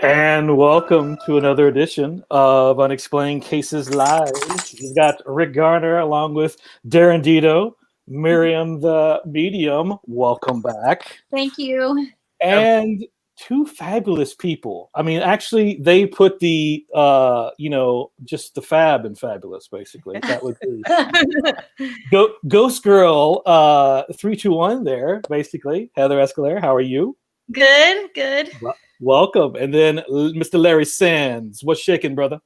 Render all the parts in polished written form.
And welcome to another edition of Unexplained Cases Live. We've got Rick Garner along with Darren Dedo, Maryam the medium. Welcome back. Thank you. And two fabulous people. I mean, actually, they put the, just the fab in fabulous, basically. That would be Ghost Girl 321 there, basically. Heather Escalera, how are you? Good. Welcome. And then Mr. Larry Sands. What's shaking, brother?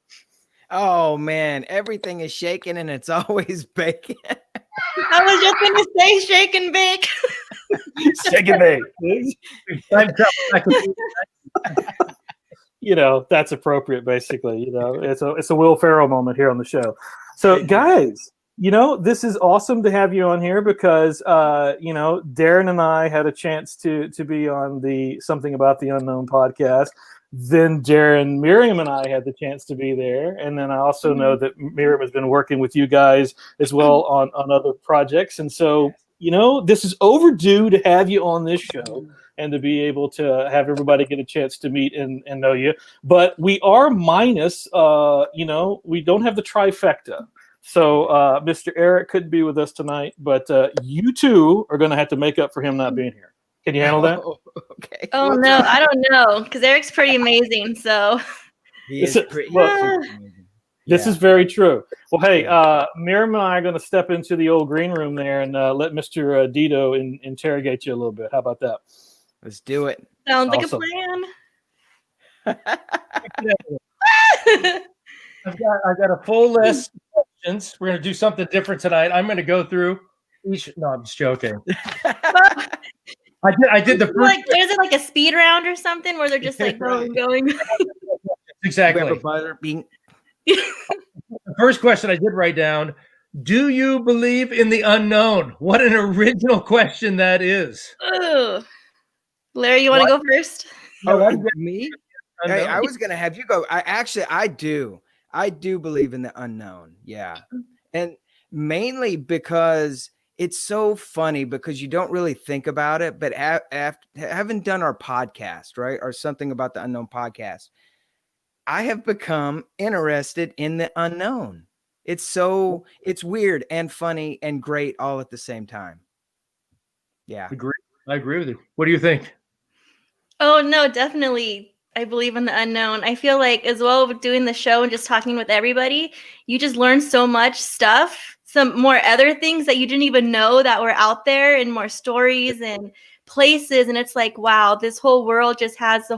Oh, man. Everything is shaking and it's always baking. I was just going to say shake and bake. Shake and bake. That's appropriate, basically. It's a Will Ferrell moment here on the show. So, guys, this is awesome to have you on here because, Darren and I had a chance to be on the Something About the Unknown podcast. Then Darren, Maryam, and I had the chance to be there. And then I also know that Maryam has been working with you guys as well on other projects. And so, this is overdue to have you on this show and to be able to have everybody get a chance to meet and know you. But we are minus, we don't have the trifecta. So Mr. Eric couldn't be with us tonight, but you two are going to have to make up for him not being here. Can you handle that? Okay. Oh, no, I don't know, because Eric's pretty amazing, so. He is pretty amazing. This is very true. Well, hey, Maryam and I are going to step into the old green room there and let Mr. Dedo interrogate you a little bit. How about that? Let's do it. Sounds Awesome. like a plan. I've got a full list of questions. We're going to do something different tonight. I'm going to go through each. No, I'm just joking. I did the first. Is it like a speed round or something where they're just like going? Exactly. The first question I did write down: do you believe in the unknown? What an original question that is. Ooh. Larry, you want to go first? Me? Hey, I was going to have you go. I do. I do believe in the unknown. Yeah. And mainly because it's so funny because you don't really think about it, but having done our podcast, right? Or Something About the Unknown podcast, I have become interested in the unknown. It's weird and funny and great all at the same time. Yeah. I agree with you. What do you think? Oh, no, definitely. I believe in the unknown. I feel like as well with doing the show and just talking with everybody, you just learn so much stuff, some more other things that you didn't even know that were out there and more stories and places. And it's like, wow, this whole world just has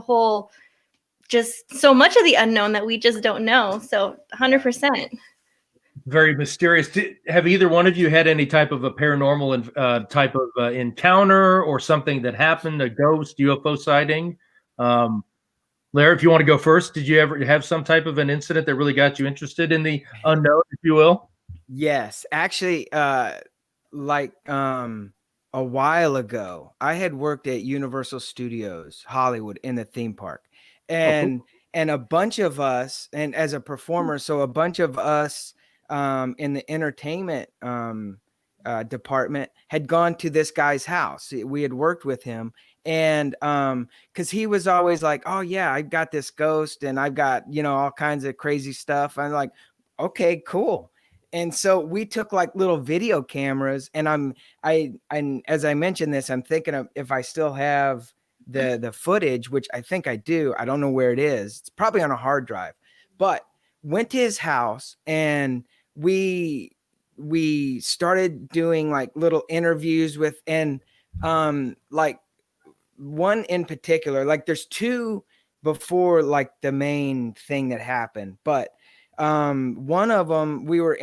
just so much of the unknown that we just don't know. So 100%. Very mysterious. Have either one of you had any type of a paranormal type of encounter or something that happened, a ghost, UFO sighting? Larry, if you want to go first, did you ever have some type of an incident that really got you interested in the unknown, if you will? Yes, actually, a while ago, I had worked at Universal Studios Hollywood in the theme park, and a bunch of us, and as a performer, so a bunch of us in the entertainment department had gone to this guy's house. We had worked with him. And because he was always like, oh, yeah, I've got this ghost and I've got, all kinds of crazy stuff. I'm like, OK, cool. And so we took like little video cameras and as I mentioned this, I'm thinking of if I still have the footage, which I think I do. I don't know where it is. It's probably on a hard drive, but went to his house and we started doing like little interviews with like one in particular, like there's two before like the main thing that happened, but one of them we were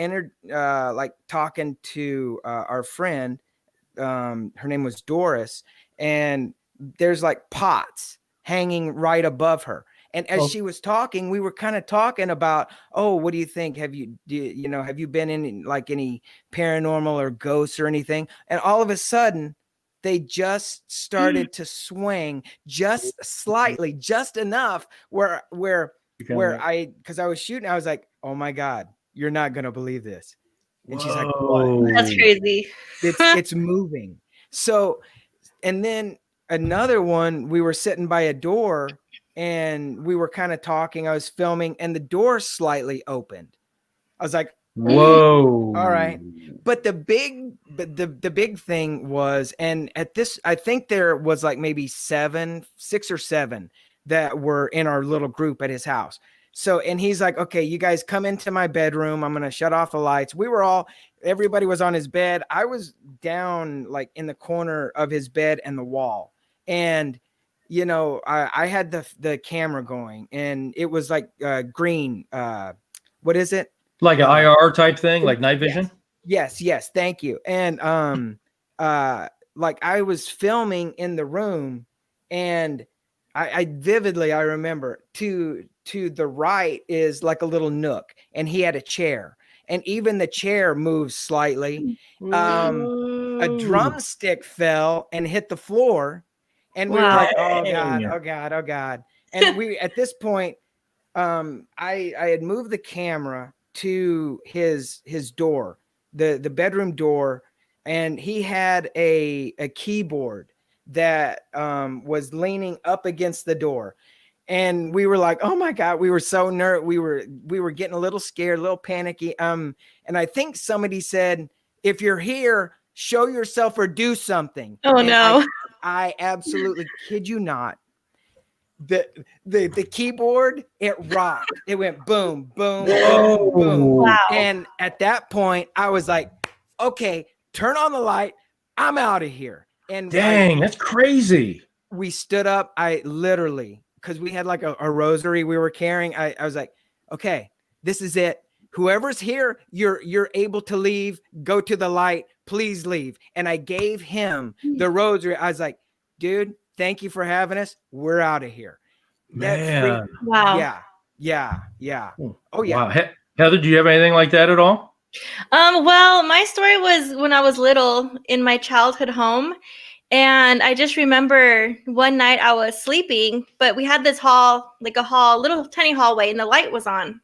talking to our friend, her name was Doris, and there's like pots hanging right above her, and as she was talking, we were kind of talking about, oh, what do you think? Have you been in like any paranormal or ghosts or anything? And all of a sudden they just started to swing just slightly, just enough where because I was shooting, I was like, oh my God, you're not going to believe this. And she's like, what? That's crazy. It's moving. So, and then another one, we were sitting by a door and we were kind of talking. I was filming, and the door slightly opened. I was like, Whoa. all right. But the big thing was, and at this, I think there was like maybe 6 or 7 that were in our little group at his house. So, and he's like, okay, you guys come into my bedroom. I'm going to shut off the lights. Everybody was on his bed. I was down like in the corner of his bed and the wall. And, you know, I had the camera going, and it was like green. What is it? Like an IR type thing, like night vision? Yes. Thank you. And like I was filming in the room, and I vividly remember to the right is like a little nook, and he had a chair, and even the chair moved slightly. A drumstick fell and hit the floor, and we were like, oh God. And we, at this point, I had moved the camera to his door, the bedroom door, and he had a keyboard that was leaning up against the door. And we were like, oh my God, we were so nervous. We were getting a little scared, a little panicky. And I think somebody said, if you're here, show yourself or do something. Oh, and no. I absolutely kid you not. The keyboard, it rocked. It went boom, boom, boom, boom. Wow. And at that point, I was like, okay, turn on the light. I'm out of here. And dang, that's crazy. We stood up. I literally, because we had like a rosary we were carrying. I was like, okay, this is it. Whoever's here, you're able to leave. Go to the light. Please leave. And I gave him the rosary. I was like, dude, thank you for having us. We're out of here. Man. Wow. Yeah. Oh yeah. Wow. Heather, do you have anything like that at all? Well, my story was when I was little in my childhood home. And I just remember one night I was sleeping, but we had this hall, little tiny hallway, and the light was on.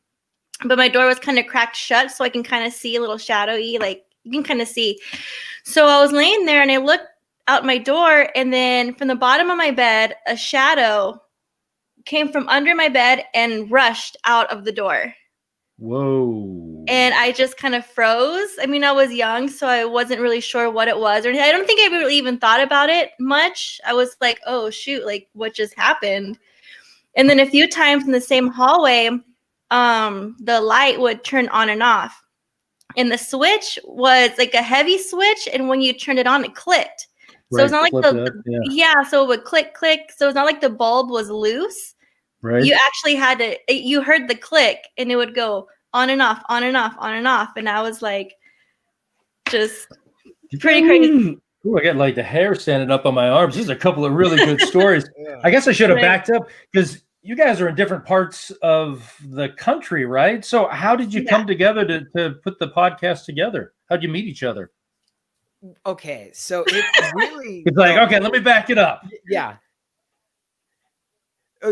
But my door was kind of cracked shut, so I can kind of see a little shadowy, like you can kind of see. So I was laying there, and I looked out my door, and then from the bottom of my bed, a shadow came from under my bed and rushed out of the door. Whoa. And I just kind of froze. I mean, I was young, so I wasn't really sure what it was. Or I don't think I really even thought about it much. I was like, oh, shoot, like what just happened? And then a few times in the same hallway, the light would turn on and off. And the switch was like a heavy switch. And when you turned it on, it clicked. So it's not like so it would click. So it's not like the bulb was loose. Right. You actually had to, you heard the click, and it would go on and off, on and off, on and off. And I was like, just pretty crazy. Ooh, I got like the hair standing up on my arms. There's a couple of really good stories. Yeah. I guess I should have backed up, because you guys are in different parts of the country, right? So how did you come together to put the podcast together? How'd you meet each other? Okay, so it really It's like, okay, let me back it up. Yeah.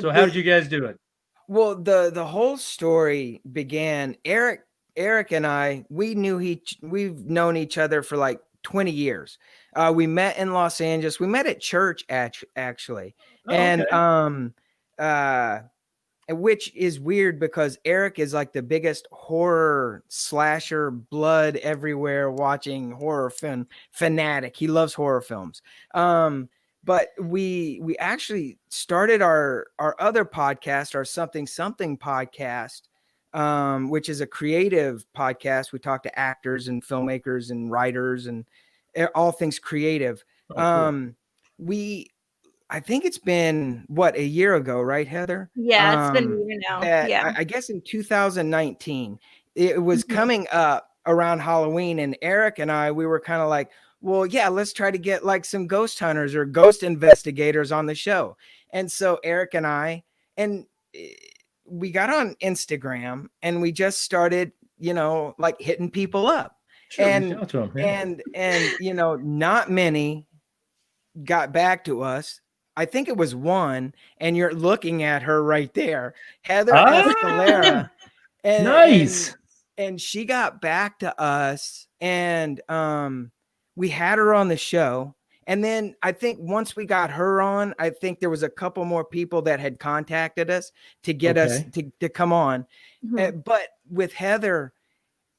So how did you guys do it? Well, the whole story began. Eric and I, we've known each other for like 20 years. We met in Los Angeles. We met at church actually. Oh, and which is weird because Eric is like the biggest horror slasher, blood everywhere watching horror film fanatic. He loves horror films. But we actually started our other podcast, our something podcast, which is a creative podcast. We talk to actors and filmmakers and writers and all things creative. Oh, cool. I think it's been a year ago, right, Heather? Yeah, it's been a year now. Yeah. I guess in 2019, it was coming up around Halloween, and Eric and I, we were kind of like, well, yeah, let's try to get like some ghost hunters or ghost investigators on the show. And so Eric and I, and we got on Instagram, and we just started, like hitting people up. Sure, and not many got back to us. I think it was one, and you're looking at her right there, Heather Escalera. Nice. And she got back to us, and we had her on the show, And then I think once we got her on, I think there was a couple more people that had contacted us to get us to come on. But with Heather,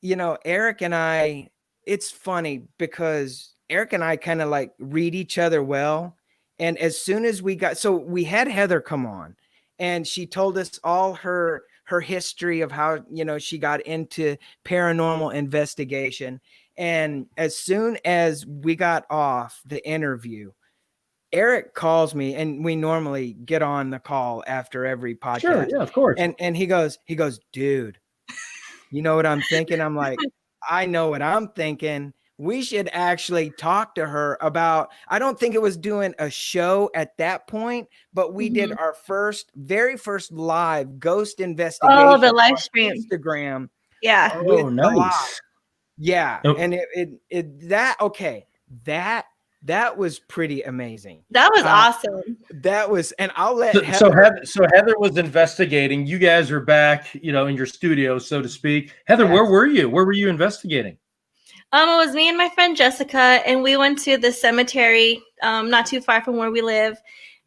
you know, Eric and I, it's funny because Eric and I kind of like read each other well. And as soon as we had Heather come on, and she told us all her history of how, you know, she got into paranormal investigation. And as soon as we got off the interview, Eric calls me, and we normally get on the call after every podcast. Sure, yeah, of course. And he goes, dude, you know what I'm thinking? I'm like, I know what I'm thinking. We should actually talk to her about, I don't think it was doing a show at that point, but we did our very first live ghost investigation. Oh, the live stream. Instagram. Yeah. Oh, nice. Yeah. Oh. And that was pretty amazing. That was awesome. That was, and I'll let so Heather was investigating. You guys are back, you know, in your studio, so to speak. Heather, where were you? Where were you investigating? It was me and my friend Jessica, and we went to the cemetery, not too far from where we live.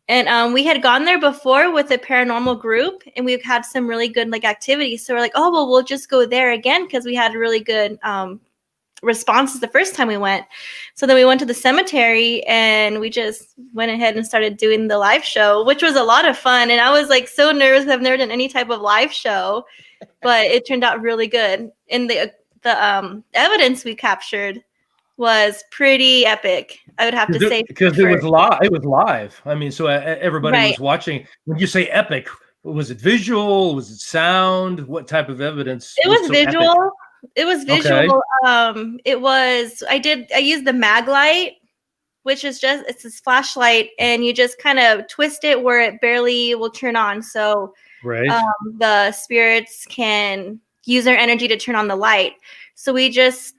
And we had gone there before with a paranormal group, and we've had some really good like activities. So we're like, oh, well, we'll just go there again because we had really good responses the first time we went. So then we went to the cemetery, and we just went ahead and started doing the live show, which was a lot of fun. And I was like so nervous. I've never done any type of live show, but it turned out really good. And the evidence we captured was pretty epic, I would have to say, because it was live. It was live. I mean, so everybody was watching. When you say epic, was it visual? Was it sound? What type of evidence? It was visual. Epic? It was visual. Okay. I used the mag light, which is it's this flashlight, and you just kind of twist it where it barely will turn on. So the spirits can use their energy to turn on the light. So we just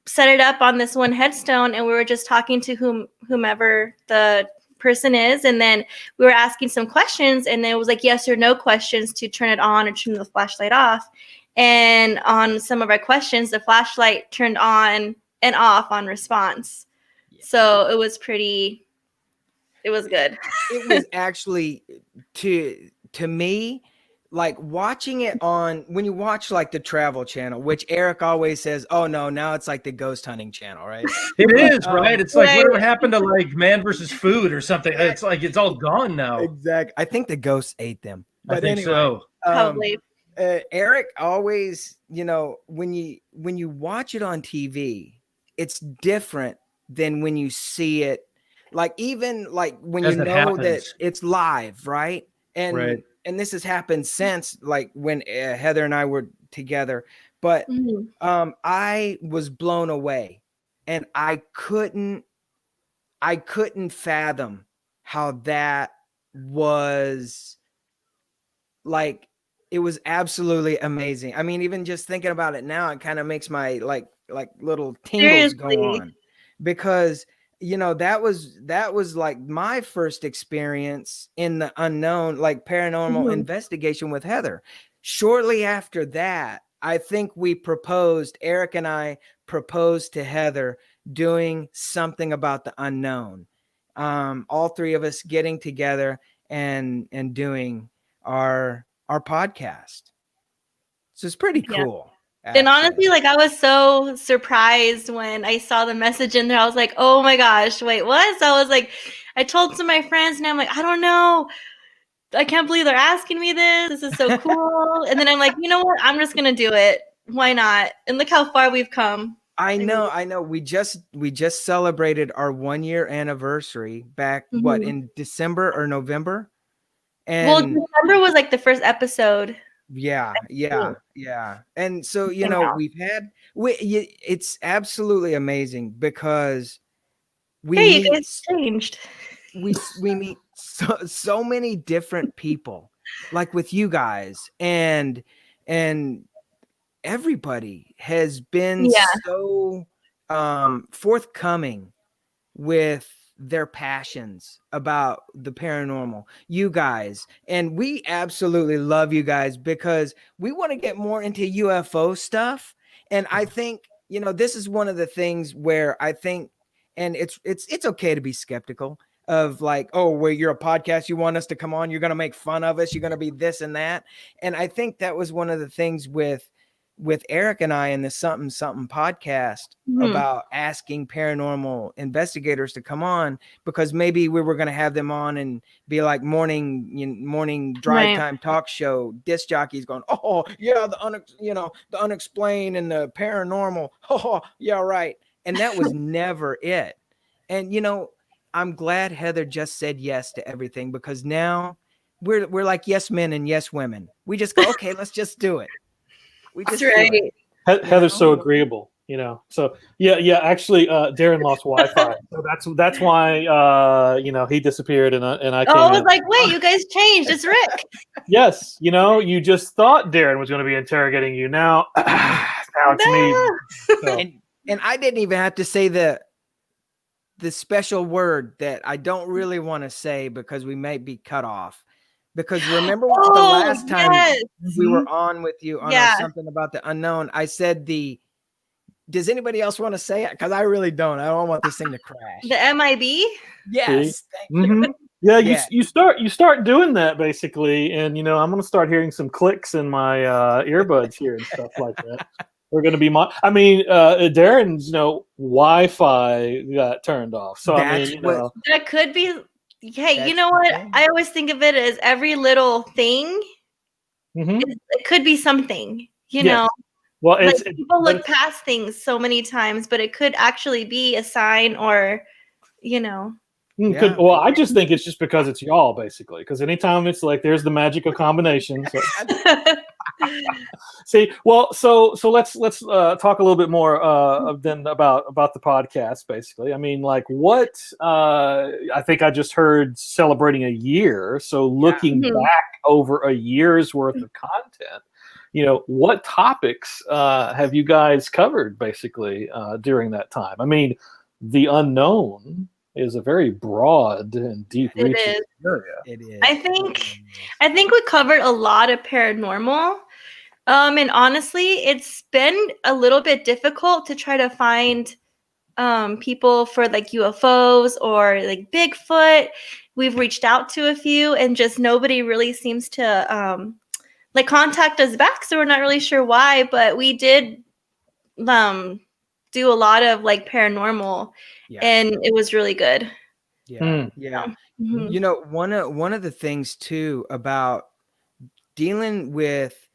set it up on this one headstone, and we were just talking to whomever the person is, and then we were asking some questions, and it was like yes or no questions to turn it on or turn the flashlight off. And on some of our questions, the flashlight turned on and off on response. So it was good. It was actually to me, like watching it on, when you watch like the Travel Channel, which Eric always says, oh no, now it's like the ghost hunting channel, right? It is, right? It's like whatever happened to like Man versus Food or something. It's like it's all gone now. Exactly. I think the ghosts ate them. But I think so. Probably. Eric always, you know, when you watch it on TV, it's different than when you see it. Like even like when you know that it's live, right? And this has happened since like when Heather and I were together, but I was blown away, and I couldn't fathom how that was like. It was absolutely amazing. I mean, even just thinking about it now, it kind of makes my like little tingles go on, because you know that was like my first experience in the unknown, like paranormal investigation with Heather. Shortly after that, I think Eric and I proposed to Heather doing something about the unknown. All three of us getting together and doing our podcast. So it's pretty cool. Actually. And honestly, like I was so surprised when I saw the message in there. I was like, oh my gosh, wait, what? So I was like, I told some of my friends, and I'm like, I don't know. I can't believe they're asking me this. This is so cool. And then I'm like, you know what? I'm just going to do it. Why not? And look how far we've come. I know. We just celebrated our 1-year anniversary back, what, in December or November? And December was like the first episode. Yeah. And so, you know, it's absolutely amazing because you guys changed. We meet so many different people, like with you guys, and everybody has been so forthcoming with their passions about the paranormal, you guys. And we absolutely love you guys because we want to get more into UFO stuff. And I think, you know, this is one of the things where I think and it's okay to be skeptical of like, oh, well, you're a podcast, you want us to come on, you're going to make fun of us, you're going to be this and that. And I think that was one of the things with Eric and I in the Something Something podcast about asking paranormal investigators to come on, because maybe we were going to have them on and be like morning drive time talk show disc jockeys going, oh yeah, the unexplained and the paranormal. Oh yeah, right. And that was never it. And I'm glad Heather just said yes to everything, because now we're like yes men and yes women. We just go, okay, let's just do it. We just That's right. Heather's so agreeable, So yeah. Actually, Darren lost Wi-Fi, so that's why he disappeared and I came I was in. like, wait, you guys changed. It's Rick. Yes, you just thought Darren was going to be interrogating you. Now it's me. So. And I didn't even have to say the special word that I don't really want to say because we might be cut off. Because remember the last time we were on with you on Something About the Unknown, I said does anybody else want to say it? Because I really don't. I don't want this thing to crash. The MIB? Yes. Thank you. Yeah, you start doing that basically, and I'm going to start hearing some clicks in my earbuds here and stuff like that. We're going to be Darren's Wi-Fi got turned off, so that could be. Hey, you know what? I always think of it as every little thing. It could be something, know. Well, people look past things so many times, but it could actually be a sign, or Well, I just think it's just because it's y'all, basically. Because anytime it's like there's the magical combination. So. See, well, so let's talk a little bit more then about the podcast, basically. I mean, like what I think I just heard celebrating a year. So looking back over a year's worth of content, what topics have you guys covered basically during that time? I mean, the unknown is a very broad and deep reaching area. It is. I think we covered a lot of paranormal. And honestly, it's been a little bit difficult to try to find people for like UFOs or like Bigfoot. We've reached out to a few and just nobody really seems to contact us back. So we're not really sure why, but we did do a lot of like paranormal and it was really good. Yeah. One of the things too about dealing with,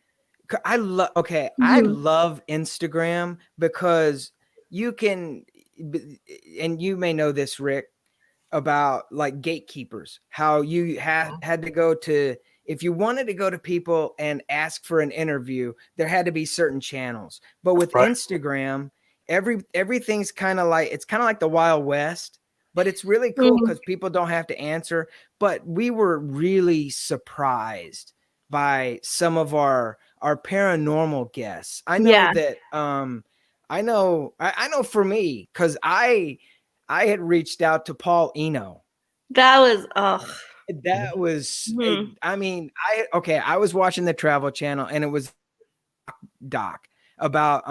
I love Instagram because you can, and you may know this, Rick, about like gatekeepers, how you had to go to, if you wanted to go to people and ask for an interview, there had to be certain channels. But with Instagram, everything's kind of like the Wild West, but it's really cool because people don't have to answer. But we were really surprised by some of our paranormal guests. I know that I know for me, because I had reached out to Paul Eno. That was I was watching the Travel Channel and it was doc about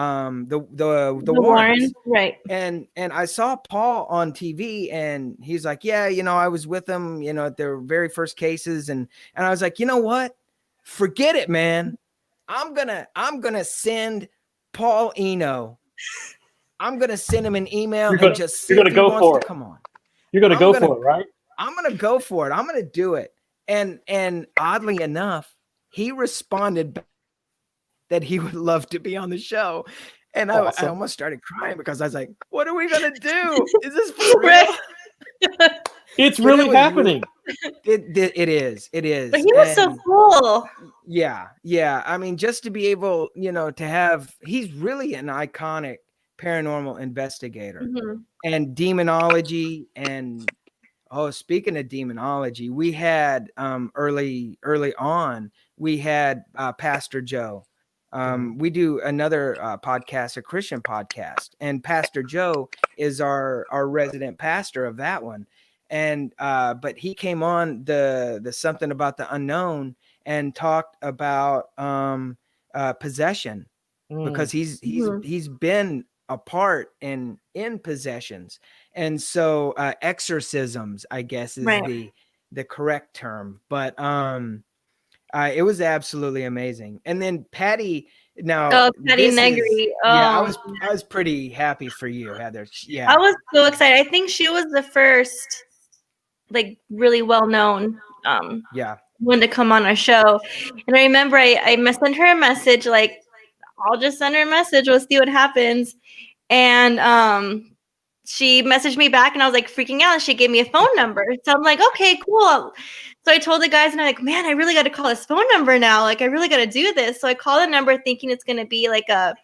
the Warrens, right? And I saw Paul on TV and he's like, I was with them, at their very first cases, and I was like, you know what? Forget it, man. I'm gonna send Paul Eno. I'm gonna send him an email and just see if he wants to come on. You're gonna go for it, right? I'm gonna go for it. I'm gonna do it. And oddly enough, he responded back that he would love to be on the show. And I almost started crying because I was like, what are we gonna do? Is this for real? It's really happening. It is. But he was so cool. Yeah. I mean, just to be able, to have, he's really an iconic paranormal investigator and demonology. And speaking of demonology, we had early on, we had Pastor Joe. We do another podcast, a Christian podcast, and Pastor Joe is our resident pastor of that one. And but he came on the Something About the Unknown and talked about possession because he's been a part in possessions. And so exorcisms, I guess, is Right. the correct term. But it was absolutely amazing. And then Patty, now Oh, Patty this is, Negri. yeah, Oh, I was pretty happy for you, Heather. I Yeah, was so excited. I think she was the first, like, really well-known yeah. one to come on our show. And I remember I sent her a message, like, I'll just send her a message. We'll see what happens. And she messaged me back, and I was like freaking out. She gave me a phone number. So I'm like, okay, cool. So I told the guys, and I'm like, man, I really got to call this phone number now. Like, I really got to do this. So I call the number thinking it's going to be like a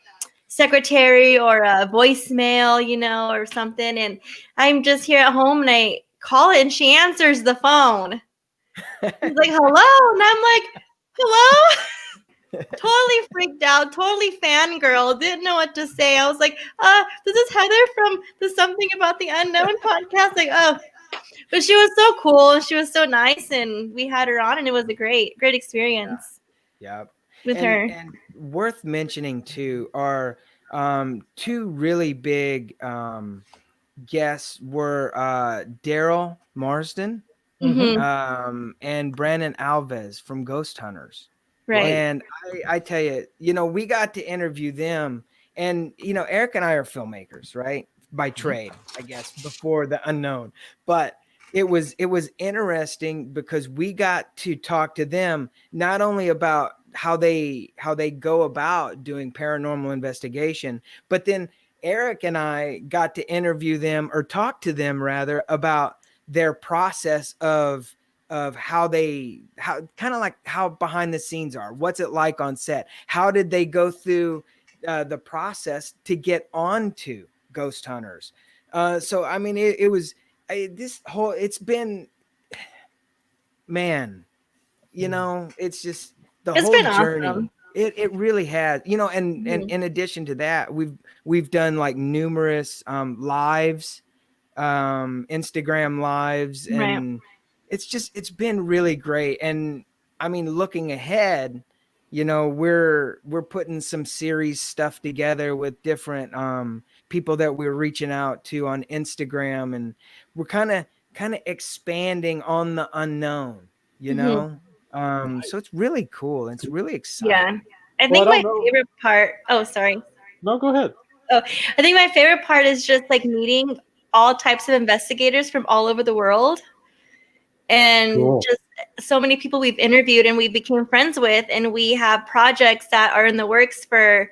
secretary or a voicemail, you know, or something. And I'm just here at home, and I call it, and she answers the phone. She's like, hello. And I'm like, hello? Totally freaked out, totally fangirl, didn't know what to say. I was like, this is Heather from the Something About the Unknown podcast. Like, oh, but she was so cool and she was so nice, and we had her on, and it was a great experience. Yeah. With her. And worth mentioning too are two really big guests were Daryl Marston and Brandon Alvis from Ghost Hunters. Right. And I tell you, you know, we got to interview them, and you know, Eric and I are filmmakers, right? By trade, I guess, before the unknown. But it was interesting because we got to talk to them not only about how they go about doing paranormal investigation, but then Eric and I got to interview them, or talk to them rather, about their process of how kind of like how behind the scenes are. What's it like on set? How did they go through the process to get onto Ghost Hunters? So I mean, it was it's been, man, you know, it's just it's whole journey. Awesome. It really has, you know, and in addition to that, we've done like numerous lives, Instagram lives, and it's been really great. And I mean, looking ahead, you know, we're putting some series stuff together with different people that we're reaching out to on Instagram, and we're kind of expanding on the unknown, you know. So it's really cool. It's really exciting. Yeah. I think my favorite part, oh, sorry. No, go ahead. Oh, I think my favorite part is just like meeting all types of investigators from all over the world. And just so many people we've interviewed and we became friends with, and we have projects that are in the works for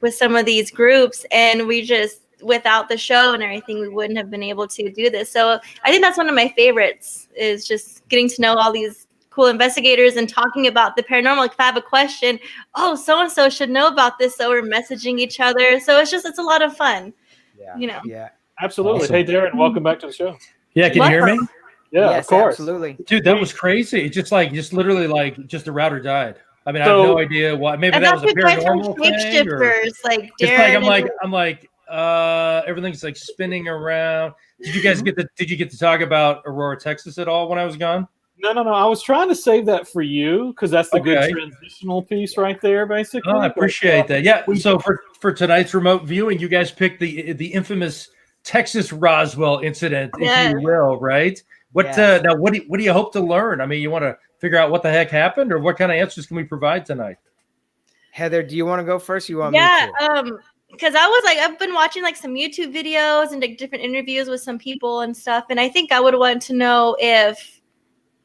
with some of these groups, and we just, without the show and everything, we wouldn't have been able to do this. So I think that's one of my favorites, is just getting to know all these cool investigators and talking about the paranormal. Like if I have a question, oh, so-and-so should know about this, so we're messaging each other. So it's a lot of fun. Yeah. You know. Yeah. Absolutely. Awesome. Hey, Darren, welcome back to the show. Yeah, can you hear me? Yeah, yes, of course. Absolutely. Dude, that was crazy. Just literally a router died. I mean, I have no idea why. Maybe that was a paranormal thing, or like Darren. It's like I'm like everything's like spinning around. Did you guys Did you get to talk about Aurora, Texas at all when I was gone? No. I was trying to save that for you because that's the good transitional piece right there, basically. Oh, I appreciate that. Yeah. So for tonight's remote viewing, you guys picked the infamous Texas Roswell incident, if you will, right? Now what do you hope to learn? I mean, you want to figure out what the heck happened, or what kind of answers can we provide tonight? Heather, do you want to go first? Or you want me to? Because I was like, I've been watching like some YouTube videos and like different interviews with some people and stuff, and I think I would want to know if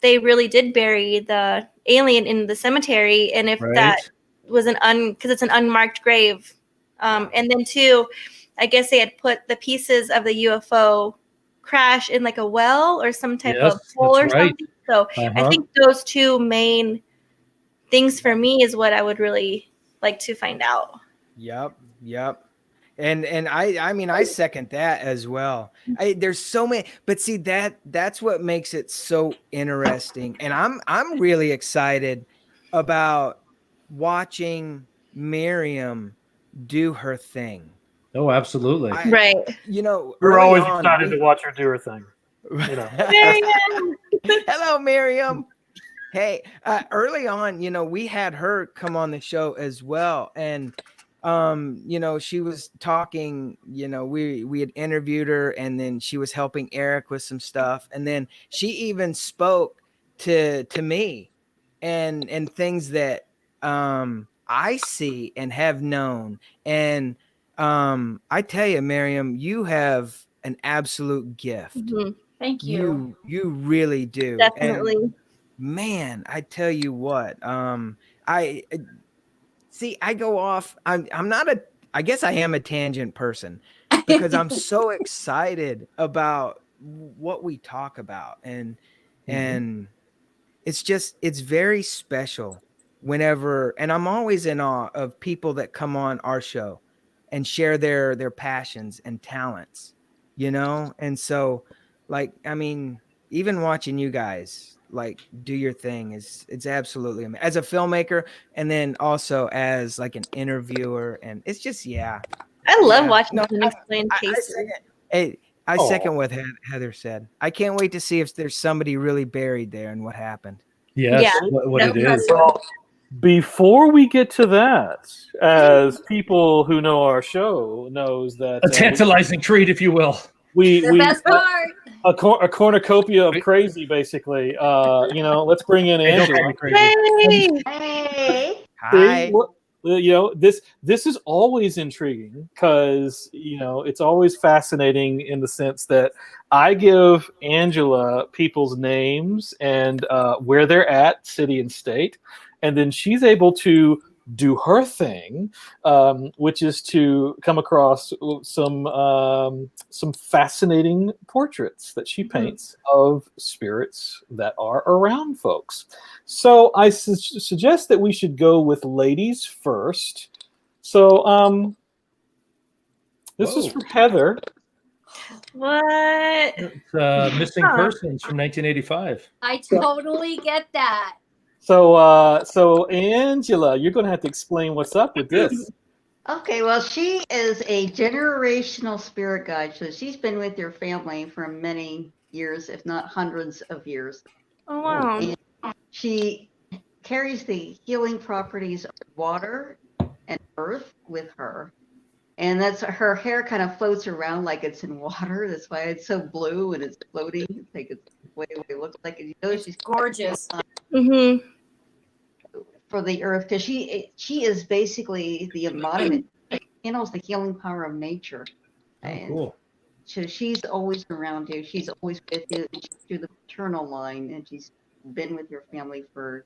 they really did bury the alien in the cemetery, and if that was because it's an unmarked grave. And then too, I guess they had put the pieces of the UFO crash in like a well or some type of hole or something. So I think those two main things for me is what I would really like to find out. Yep. And I mean, I second that as well. There's so many, but see, that's what makes it so interesting. And I'm really excited about watching Maryam do her thing. Oh, absolutely. You know, we're always excited to watch her do her thing. You know. Maryam. Hello, Maryam. Hey, early on, you know, we had her come on the show as well, and she was talking, we had interviewed her, and then she was helping Eric with some stuff, and then she even spoke to me and things that I see and have known. And I tell you, Maryam, you have an absolute gift. Mhm. Thank you. You really do. Definitely. And man, I tell you what, I see, I go off. I'm not I guess I am a tangent person because I'm so excited about what we talk about. And it's very special whenever, and I'm always in awe of people that come on our show and share their passions and talents, And so, like, I mean, even watching you guys like do your thing it's absolutely amazing as a filmmaker, and then also as like an interviewer, and it's just I love watching Unexplained Cases. I second what Heather said. I can't wait to see if there's somebody really buried there and what happened. Yes, Yeah. what it is. Well, before we get to that, as people who know our show knows that A tantalizing treat, if you will. we The best part. a cornucopia of crazy, basically. Let's bring in Hey, don't call Angela. me crazy. Hey. Hi. This is always intriguing because it's always fascinating in the sense that I give Angela people's names and where they're at, city and state, and then she's able to do her thing, which is to come across some fascinating portraits that she paints of spirits that are around folks. So I suggest that we should go with ladies first. So this is for Heather. What? It's Missing Persons from 1985. I totally get that. So Angela, you're going to have to explain what's up with this. Okay, well, she is a generational spirit guide. So she's been with your family for many years, if not hundreds of years. Oh, wow. And she carries the healing properties of water and earth with her. And that's her hair kind of floats around like it's in water. That's why it's so blue and it's floating. It's like it's the way it looks like. And she's Gorgeous. Mm-hmm. For the earth, because she is basically the embodiment. She channels the healing power of nature. And Cool. so she's always around you. She's always with you. And she's through the paternal line, and she's been with your family for,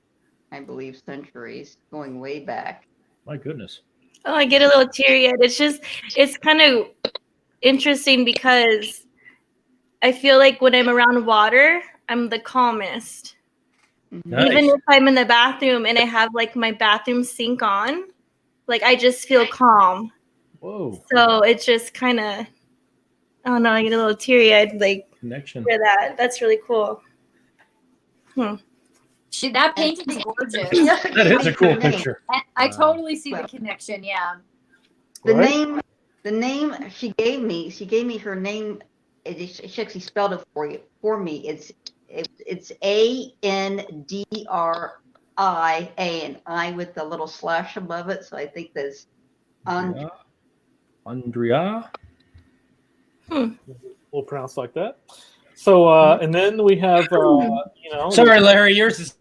I believe, centuries, going way back. My goodness. Oh, I get a little teary-eyed. It's kind of interesting because I feel like when I'm around water, I'm the calmest. Nice. Even if I'm in the bathroom and I have like my bathroom sink on, like I just feel calm. Whoa. So it's just kind of, I don't know, I get a little teary-eyed like Connection. for that. That's really cool. That painting is gorgeous. That is a cool picture. I totally see the connection. Yeah. The Right. name she gave me her name. She actually spelled it for me. It's ANDRIA, and I with the little slash above it. So I think that's Andrea. We'll pronounce like that. So and then we have Sorry, Larry. Yours is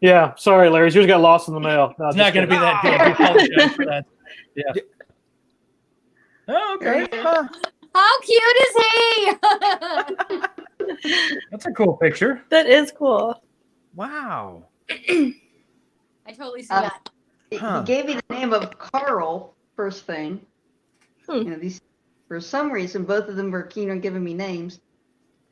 Yeah, sorry, Larry. Yours got lost in the mail. No, it's not going to be that good. I apologize for that. Yeah. Oh, okay. How cute is he? That's a cool picture. That is cool. Wow. I totally see that. He gave me the name of Carl first thing. Hmm. These for some reason both of them were keen on giving me names.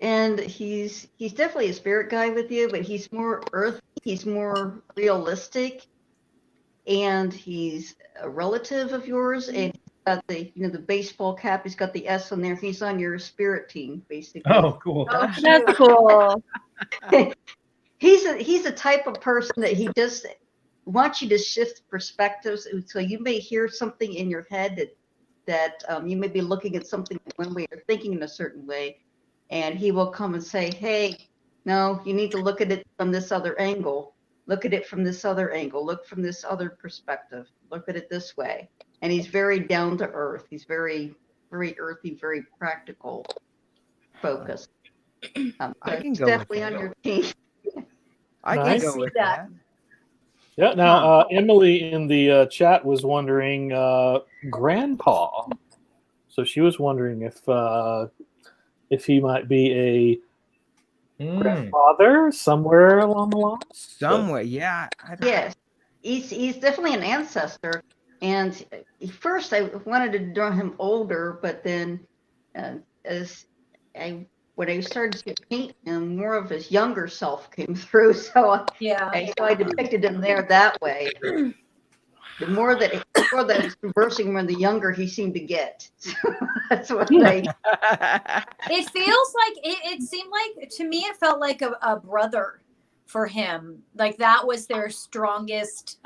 And he's definitely a spirit guide with you, but he's more earthy, he's more realistic, and he's a relative of yours. And he's got the the baseball cap. He's got the S on there. He's on your spirit team, basically. Oh, cool. That's cool. He's a type of person that he just wants you to shift perspectives. So you may hear something in your head that you may be looking at something one way or thinking in a certain way. And he will come and say, hey, no, you need to look at it from this other angle. Look at it from this other angle. Look from this other perspective. Look at it this way. and he's very down to earth. He's very, very earthy, very practical focused. I So can he's go with definitely on that. your team. I can Nice. go with that. that. Yeah. Now, Emily in the chat was wondering, Grandpa. So she was wondering if he might be a grandfather somewhere along the line. Somewhere, yeah. Yes, he's definitely an ancestor. And first, I wanted to draw him older, but then when I started to paint him, more of his younger self came through. So I depicted him there that way. The more that I was conversing him, the younger he seemed to get. So that's what I. It feels like it seemed like to me. It felt like a brother for him. Like that was their strongest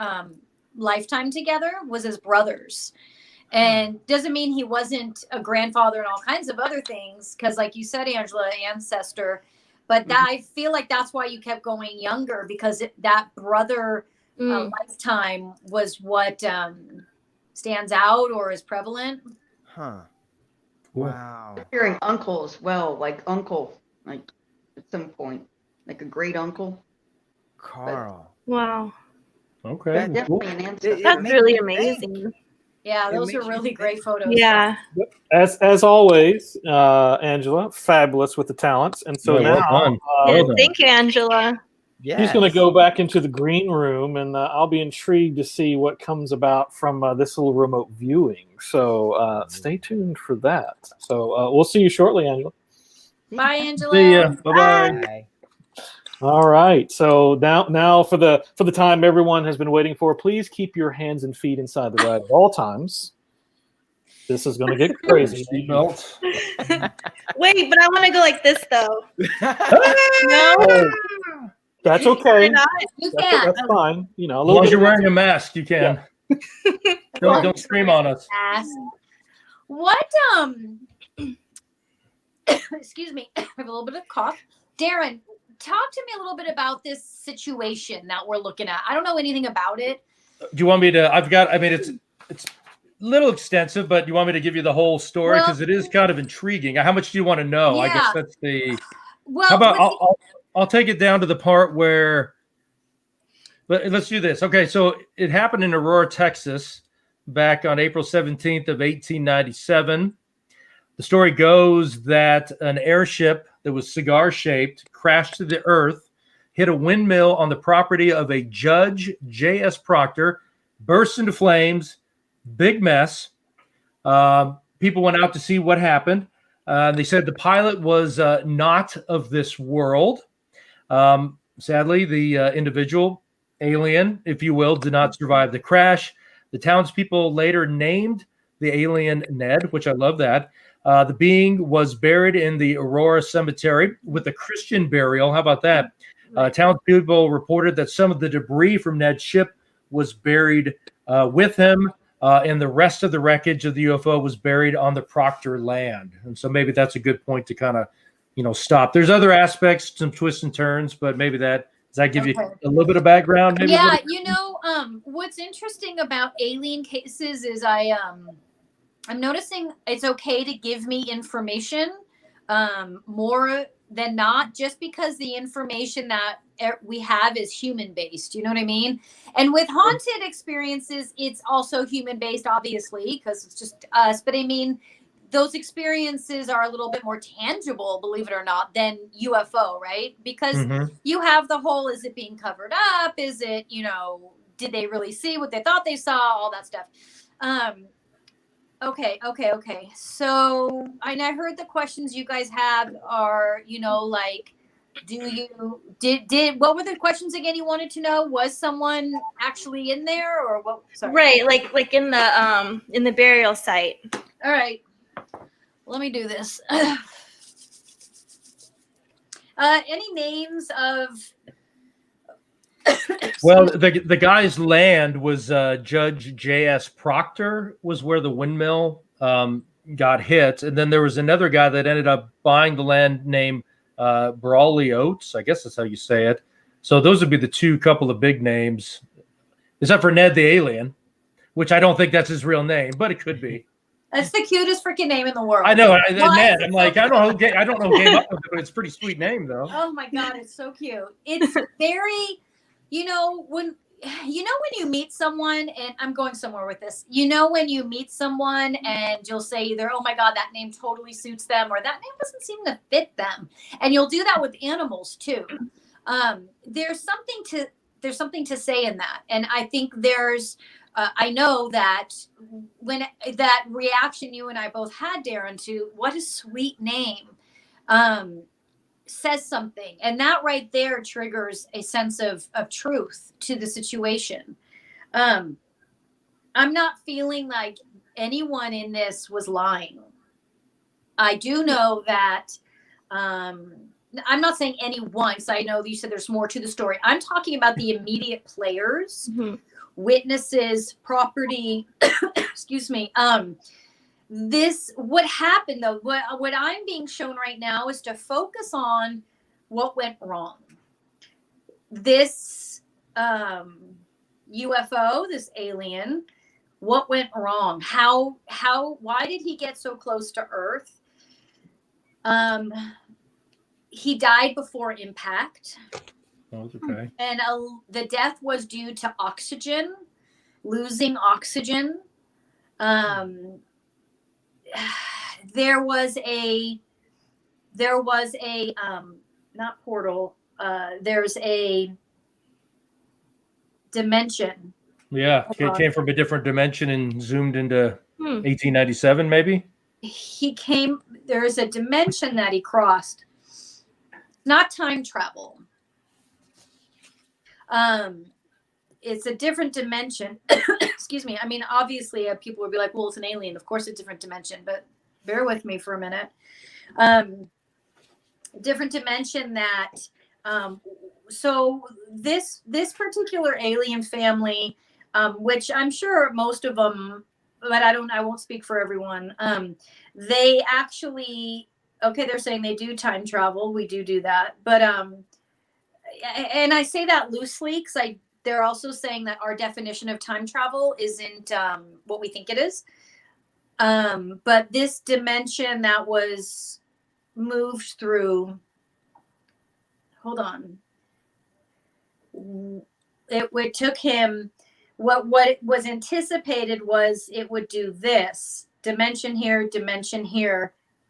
lifetime together, was as brothers. And doesn't mean he wasn't a grandfather and all kinds of other things, because like you said, Angela, ancestor, but that, I feel like that's why you kept going younger, because that brother lifetime was what stands out or is prevalent. Huh. Wow. Hearing uncle as well, like uncle, like at some point, like a great uncle. Carl. Wow. Okay. That Definitely an ancestor. That's makes really me amazing. think. Yeah, It those makes are you really think. great photos. Yeah. As always, Angela, fabulous with the talents. And so Yeah, well now done. Yeah, Well done. thank you, Angela. Yeah. he's going to go back into the green room, and I'll be intrigued to see what comes about from this little remote viewing. So stay tuned for that. So we'll see you shortly, Angela. Bye, Angela. See ya. Bye-bye. Bye. All right. So now for the time everyone has been waiting for, please keep your hands and feet inside the ride at all times. This is going to get crazy. Seatbelts. Wait, but I want to go like this though. No, Oh, that's okay. you're not. You That's, can. that's fine. You know, a As little long as bit you're of wearing a mask, you can. Don't scream on us. Ask. What excuse me, I have a little bit of cough. Darren, talk to me a little bit about this situation that we're looking at. I don't know anything about it. Do you want me to? It's a little extensive, but you want me to give you the whole story, because it is kind of intriguing. How much do you want to know? I guess Yeah. that's the. Well, How about I'll take it down to the part where. But let's do this. Okay, so it happened in Aurora, Texas, back on April 17th of 1897. The story goes that an airship that was cigar-shaped crashed to the earth, hit a windmill on the property of a Judge J.S. Proctor, burst into flames, big mess. People went out to see what happened. They said the pilot was not of this world. Sadly, the individual, alien, if you will, did not survive the crash. The townspeople later named the alien Ned, which I love that. The being was buried in the Aurora cemetery with a Christian burial. How about that? Townspeople reported that some of the debris from Ned's ship was buried with him, and the rest of the wreckage of the UFO was buried on the Proctor land. And so maybe that's a good point to kind of, stop. There's other aspects, some twists and turns, but maybe does that give you a little bit of background? Maybe yeah, what's interesting about alien cases is I'm noticing it's okay to give me information more than not, just because the information that we have is human based. You know what I mean? And with haunted experiences, it's also human based, obviously, because it's just us. But I mean, those experiences are a little bit more tangible, believe it or not, than UFO, right? Because you have the whole, is it being covered up? Is it, did they really see what they thought they saw? All that stuff. Okay. So, and I heard the questions you guys had are, like, what were the questions again you wanted to know? Was someone actually in there, or what? Sorry. Right, like in the burial site. All right. Let me do this. Any names of? Well, the guy's land was Judge J.S. Proctor was where the windmill got hit, and then there was another guy that ended up buying the land named Brawley Oates. I guess that's how you say it. So those would be the couple of big names, except for Ned the alien. which I don't think that's his real name, but it could be. That's the cutest freaking name in the world. I know. Why Ned, is it I'm so like, I don't cute? know who came up with it, but it's a pretty sweet name, though. Oh my God, it's so cute. It's very, when you meet someone, and I'm going somewhere with this, when you meet someone and you'll say either, oh my God, that name totally suits them, or that name doesn't seem to fit them. And you'll do that with animals too. There's something to say in that. And I think I know that when that reaction you and I both had, Darren, to what a sweet name, says something. And that right there triggers a sense of truth to the situation. I'm not feeling like anyone in this was lying. I do know that, I'm not saying anyone, because I know you said there's more to the story. I'm talking about the immediate players, witnesses, property, excuse me. What happened though, what I'm being shown right now is to focus on what went wrong. This UFO, this alien, what went wrong? Why did he get so close to Earth? He died before impact. Oh, okay. And the death was due to oxygen, losing oxygen. There was a not portal. There's a dimension. Yeah, it came from a different dimension and zoomed into 1897, maybe. There's a dimension that he crossed. Not time travel. It's a different dimension. Excuse me. I mean, obviously, people would be like, well, it's an alien. Of course, it's a different dimension. But bear with me for a minute. Different dimension that... so this particular alien family, which I'm sure most of them, but I won't speak for everyone. They actually... Okay, they're saying they do time travel. We do that. But... and I say that loosely because they're also saying that our definition of time travel isn't what we think it is. But this dimension that was moved through, hold on. It took him, what was anticipated was it would do this, dimension here,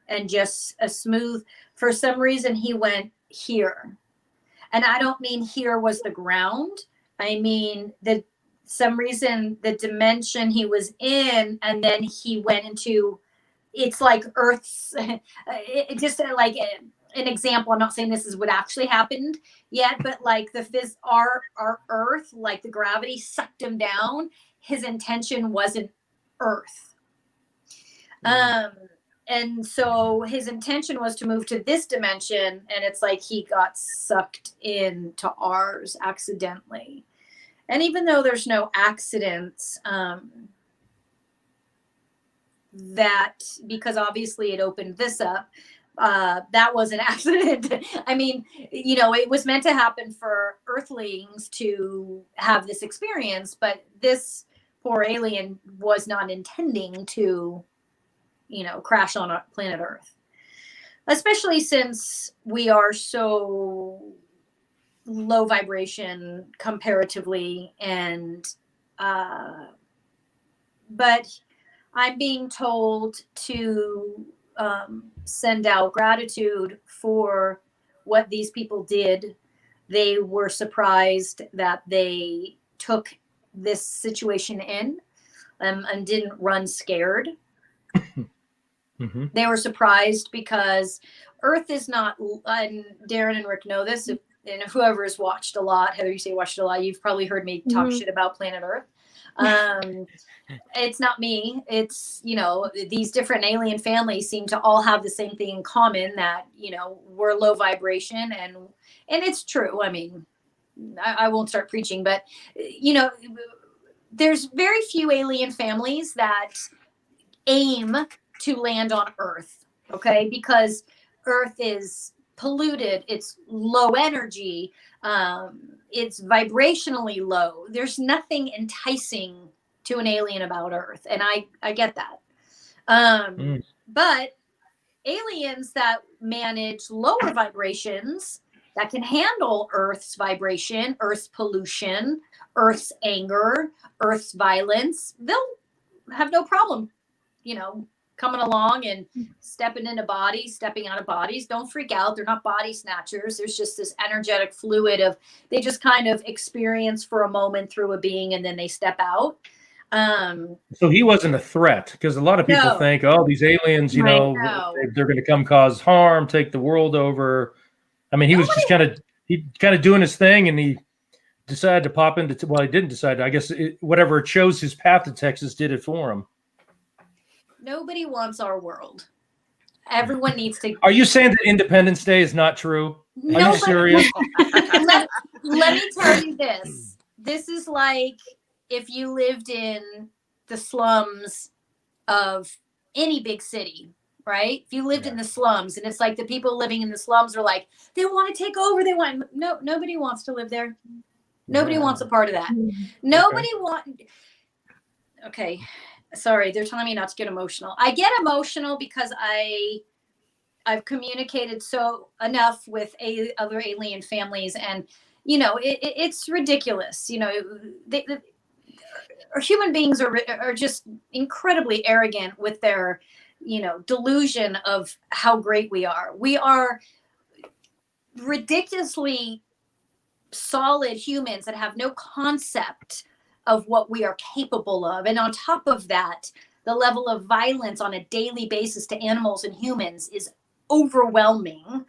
and just a smooth, for some reason he went here. And I don't mean here was the ground. I mean, some reason the dimension he was in, and then he went into, it's like Earth's, just like an example. I'm not saying this is what actually happened yet, but like our Earth, like the gravity sucked him down. His intention wasn't Earth. And so his intention was to move to this dimension, and it's like he got sucked into ours accidentally. And even though there's no accidents, because obviously it opened this up, that was an accident. I mean, it was meant to happen for Earthlings to have this experience, but this poor alien was not intending to crash on planet Earth, especially since we are so low vibration comparatively. And but I'm being told to send out gratitude for what these people did. They were surprised that they took this situation in and didn't run scared. They were surprised because Earth is not, and Darren and Rick know this, and whoever has watched a lot, Heather, you say watched a lot, you've probably heard me talk shit about planet Earth. It's not me. It's, these different alien families seem to all have the same thing in common, that, we're low vibration, and it's true. I mean, I won't start preaching, but, there's very few alien families that aim to land on Earth, okay? Because Earth is polluted, it's low energy, it's vibrationally low. There's nothing enticing to an alien about Earth, and I get that. But aliens that manage lower vibrations, that can handle Earth's vibration, Earth's pollution, Earth's anger, Earth's violence, they'll have no problem, coming along and stepping into bodies, stepping out of bodies. Don't freak out. They're not body snatchers. There's just this energetic fluid of, they just kind of experience for a moment through a being and then they step out. So he wasn't a threat, because a lot of people think, oh, these aliens, they're going to come cause harm, take the world over. I mean, he was just kind of doing his thing, and he decided to pop into, well, he didn't decide. I guess whatever it chose his path to Texas did it for him. Nobody wants our world. Everyone needs to. Are you saying that Independence Day is not true? Are you serious? Let me tell you this. This is like if you lived in the slums of any big city, right? If you lived in the slums, and it's like the people living in the slums are like, they want to take over. Nobody wants to live there. Nobody wants a part of that. Nobody Okay. Sorry, they're telling me not to get emotional. I get emotional because I've communicated enough with other alien families, and it's ridiculous. Human beings are just incredibly arrogant with their delusion of how great we are. We are ridiculously solid humans that have no concept of what we are capable of. And on top of that, the level of violence on a daily basis to animals and humans is overwhelming.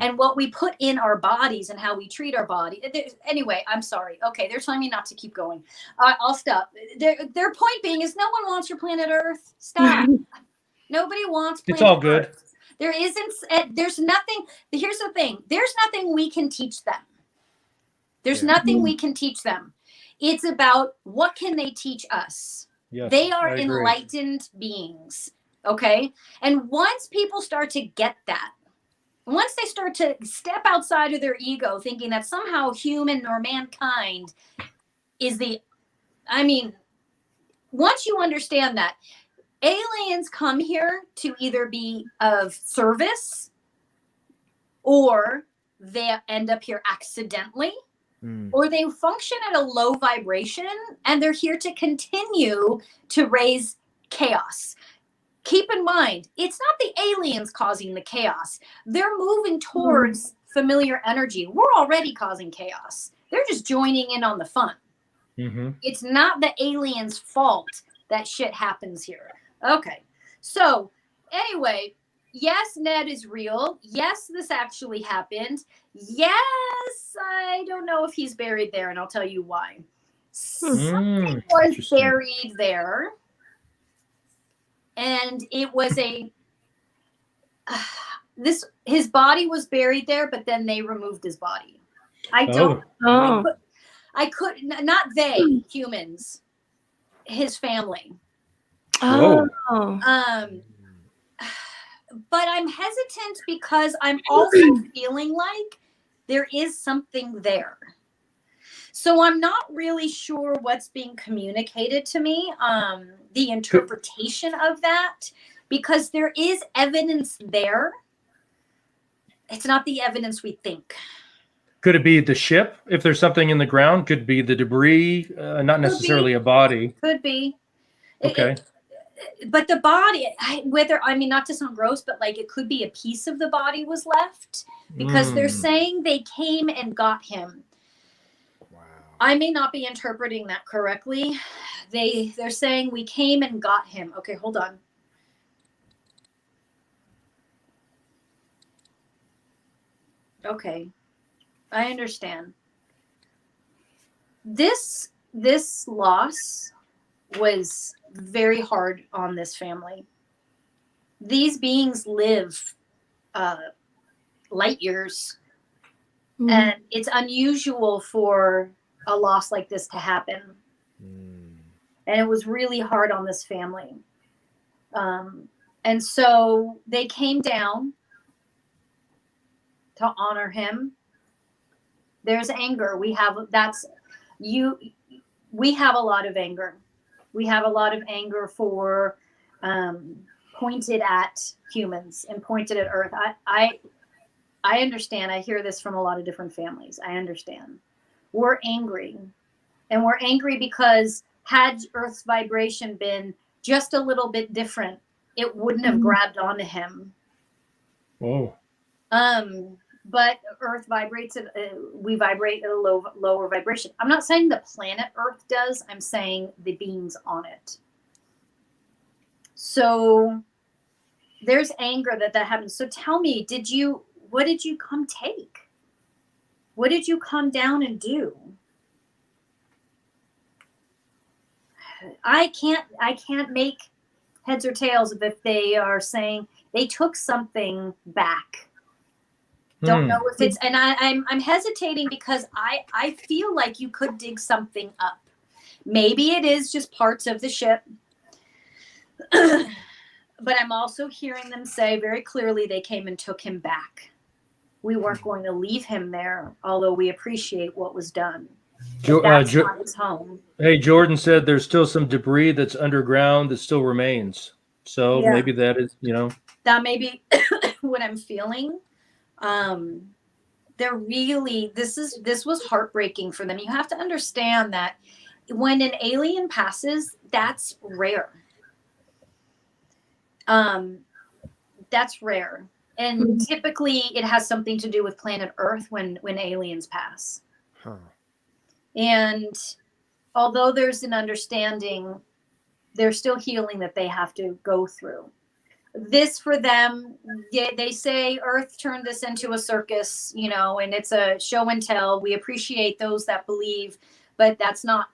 And what we put in our bodies and how we treat our body. Anyway, I'm sorry. Okay, they're telling me not to keep going. I'll stop. Their point being is no one wants your planet Earth. Stop. Nobody wants planet It's all good. Earth. There's nothing. Here's the thing. There's nothing we can teach them. There's nothing we can teach them. It's about what can they teach us. Yes, they are enlightened beings. Okay. And once people start to get that, once they start to step outside of their ego, thinking that somehow human or mankind is once you understand that aliens come here to either be of service or they end up here accidentally, or they function at a low vibration and they're here to continue to raise chaos. Keep in mind, it's not the aliens causing the chaos. They're moving towards familiar energy. We're already causing chaos. They're just joining in on the fun. It's not the aliens' fault that shit happens here. Okay. So anyway, yes, Ned is real. Yes, this actually happened. Yes, I don't know if he's buried there, and I'll tell you why. Something was buried there. And it was his body was buried there, but then they removed his body. I could not they, humans, his family. Oh. But I'm hesitant because I'm also feeling like there is something there. So I'm not really sure what's being communicated to me, the interpretation of that, because there is evidence there. It's not the evidence we think. Could it be the ship? If there's something in the ground, could be the debris, not necessarily a body. Could be. Okay. But the body, not to sound gross, but like it could be a piece of the body was left, because they're saying they came and got him. I may not be interpreting that correctly. They're saying we came and got him. Okay, hold on. Okay, I understand. This loss was very hard on this family. These beings live light years, and it's unusual for a loss like this to happen. And it was really hard on this family. And so they came down to honor him. There's anger. We have a lot of anger. We have a lot of anger for pointed at humans and pointed at Earth. I understand. I hear this from a lot of different families. I understand. We're angry. And we're angry because had Earth's vibration been just a little bit different, it wouldn't have grabbed onto him. Whoa. But Earth vibrates at we vibrate at a lower vibration. I'm not saying the planet Earth does. I'm saying the beings on it. So there's anger that happens. So tell me, what did you come take? What did you come down and do? I can't make heads or tails if they are saying they took something back. Don't know if it's, and I'm hesitating because I feel like you could dig something up. Maybe it is just parts of the ship. But I'm also hearing them say very clearly they came and took him back. We weren't going to leave him there, although we appreciate what was done. That's not his home. Hey, Jordan said there's still some debris that's underground that still remains. So maybe that is, That may be what I'm feeling. This was heartbreaking for them. You have to understand that when an alien passes, that's rare. That's rare. And typically it has something to do with planet Earth when aliens pass. Huh. And although there's an understanding, there's still healing that they have to go through. This for them, they say Earth turned this into a circus, and it's a show and tell. We appreciate those that believe, but that's not.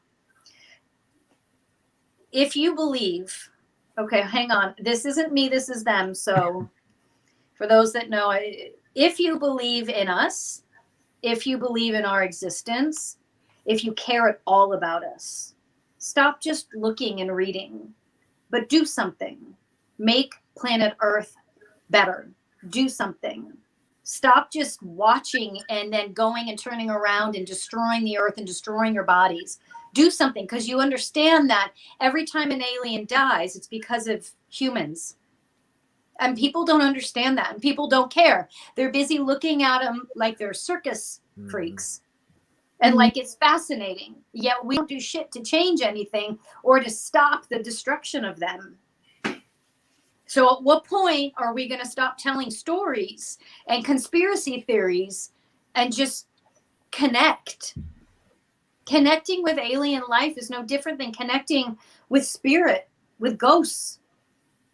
If you believe, okay, hang on. This isn't me, this is them. So for those that know, if you believe in us, if you believe in our existence, if you care at all about us, stop just looking and reading, but do something. Make planet Earth better. Do something. Stop just watching and then going and turning around and destroying the Earth and destroying your bodies. Do something, because you understand that every time an alien dies, it's because of humans. And people don't understand that, and people don't care. They're busy looking at them like they're circus freaks. And like it's fascinating. Yet we don't do shit to change anything or to stop the destruction of them. So at what point are we going to stop telling stories and conspiracy theories and just connect? Connecting with alien life is no different than connecting with spirit, with ghosts,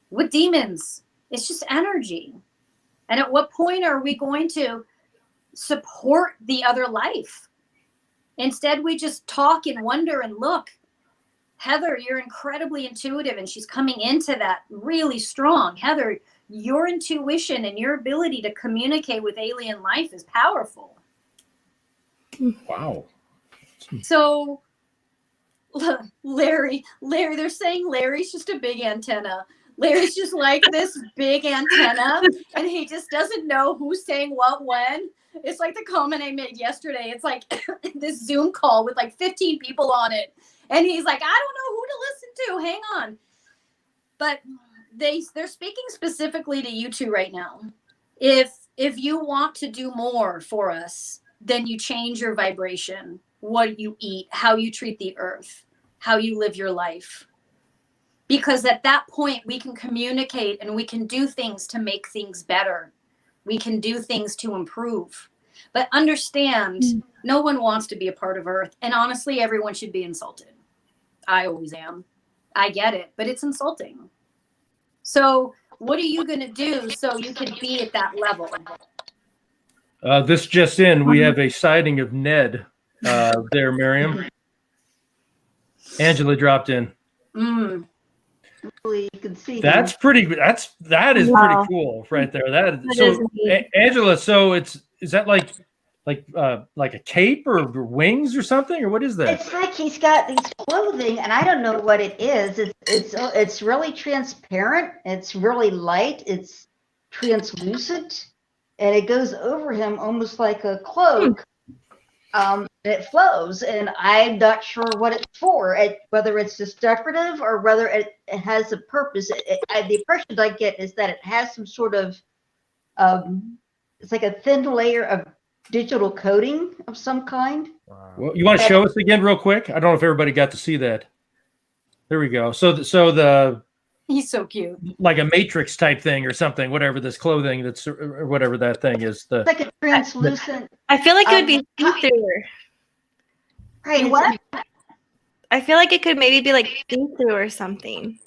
with demons. It's just energy. And at what point are we going to support the other life? Instead, we just talk and wonder and look. Heather, you're incredibly intuitive, and she's coming into that really strong. Heather, your intuition and your ability to communicate with alien life is powerful. Wow. So, Larry, they're saying Larry's just a big antenna. Larry's just like this big antenna, and he just doesn't know who's saying what when. It's like the comment I made yesterday. It's like this Zoom call with like 15 people on it. And he's like, I don't know who to listen to. Hang on. But they're speaking specifically to you two right now. If you want to do more for us, then you change your vibration, what you eat, how you treat the earth, how you live your life. Because at that point, we can communicate and we can do things to make things better. We can do things to improve. But understand, no one wants to be a part of Earth. And honestly, everyone should be insulted. I always am. I get it, but it's insulting. So what are you going to do so you can be at that level? This just in, we have a sighting of Ned there, Maryam. Angela dropped in. You can see that is pretty cool right there. Angela, so is that like a cape or wings or something, or what is that? It's like he's got these clothing, and I don't know what it is. It's really transparent. It's really light. It's translucent, and it goes over him almost like a cloak. It flows, and I'm not sure what it's for, whether it's just decorative or whether it has a purpose. The impression I get is that it has some sort of, it's like a thin layer of digital coating of some kind. Well, you want to show us again real quick? I don't know if everybody got to see that. There we go. So the He's so cute. like a matrix type thing or something, whatever this clothing that's, or whatever that thing is. It's like a translucent. I feel like it would be see-through. Right. What? I feel like it could maybe be like see-through or something.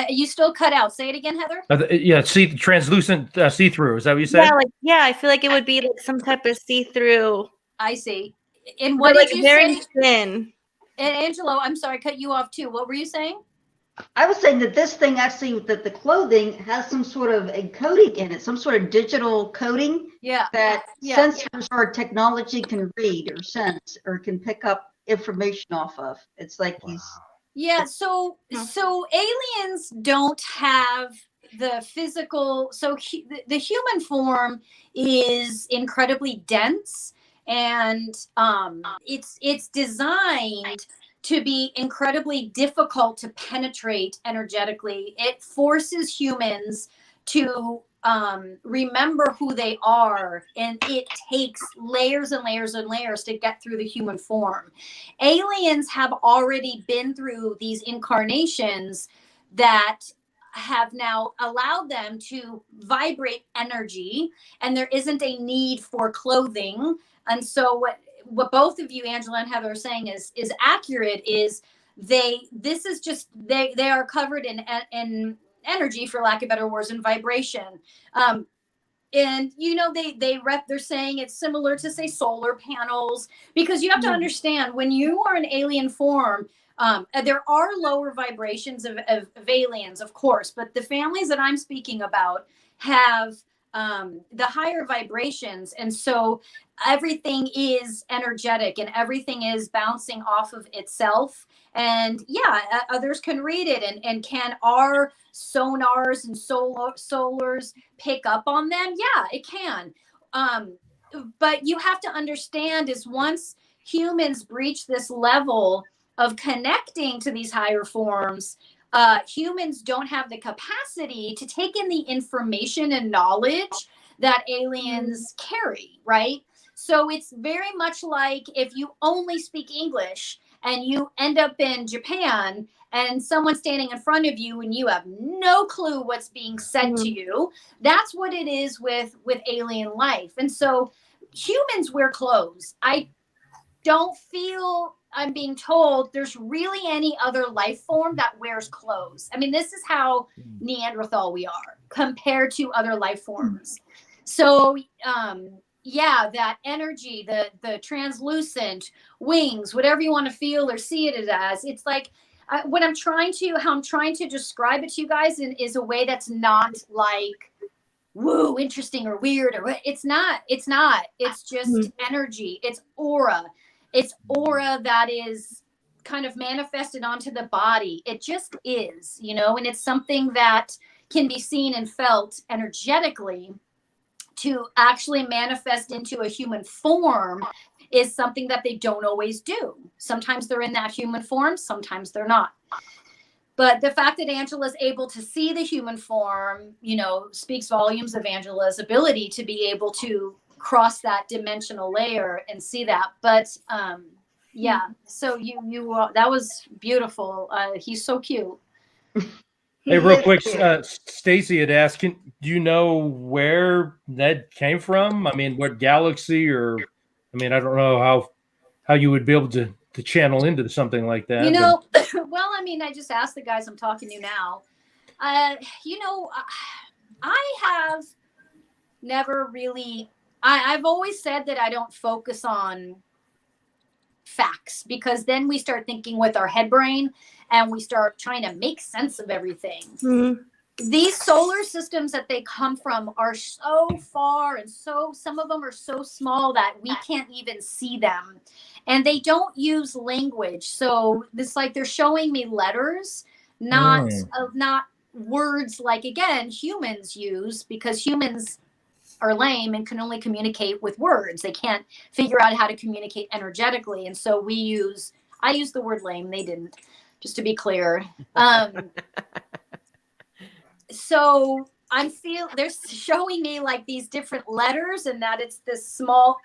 You still cut out. Say it again, Heather. Yeah, translucent see-through. Is that what you said? Yeah, I feel like it would be like some type of see-through. I see. And what But did you very say? thin. And Angelo, I'm sorry, I cut you off too. What were you saying? I was saying that this thing actually, that the clothing has some sort of a coating in it, some sort of digital coating Yeah. that Yeah. sensors or technology can read or sense or can pick up information off of. It's like he's. Yeah, so aliens don't have the physical, so the human form is incredibly dense, and it's designed to be incredibly difficult to penetrate energetically. It forces humans to remember who they are, and it takes layers and layers and layers to get through the human form. Aliens have already been through these incarnations that have now allowed them to vibrate energy, and there isn't a need for clothing. And so what both of you, Angela and Heather, are saying is accurate. Is they are covered in energy, for lack of better words, and vibration. And they're saying it's similar to, say, solar panels, because you have to understand, when you are an alien form, there are lower vibrations of aliens, of course, but the families that I'm speaking about have the higher vibrations, and so everything is energetic and everything is bouncing off of itself. And others can read it, and can our sonars and solars pick up on them? Yeah, it can. But you have to understand is, once humans breach this level of connecting to these higher forms, humans don't have the capacity to take in the information and knowledge that aliens carry, right? So it's very much like if you only speak English and you end up in Japan and someone's standing in front of you and you have no clue what's being said to you. That's what it is with alien life. And so humans wear clothes. I don't feel, I'm being told, there's really any other life form that wears clothes. I mean, this is how Neanderthal we are compared to other life forms. So that energy, the translucent wings, whatever you want to feel or see it as, it's like how I'm trying to describe it to you guys is a way that's not like, woo, interesting or weird, or it's not. It's just energy. It's aura. It's aura that is kind of manifested onto the body. It just is, and it's something that can be seen and felt energetically. To actually manifest into a human form is something that they don't always do. Sometimes they're in that human form, sometimes they're not. But the fact that Angela's able to see the human form, speaks volumes of Angela's ability to be able to cross that dimensional layer and see that. But so you that was beautiful. He's so cute. Hey, real quick, Stacy had asked, do you know where that came from? I mean, what galaxy, or, I mean, I don't know how you would be able to channel into something like that. Well, I mean, I just asked the guys I'm talking to now. I have never really, I've always said that I don't focus on facts, because then we start thinking with our head brain and we start trying to make sense of everything. These solar systems that they come from are so far, and some of them are so small that we can't even see them, and they don't use language. So it's like they're showing me letters, not words like, again, humans use, because humans are lame and can only communicate with words. They can't figure out how to communicate energetically. And so I use the word lame. They didn't, just to be clear. So they're showing me like these different letters, and that it's this small,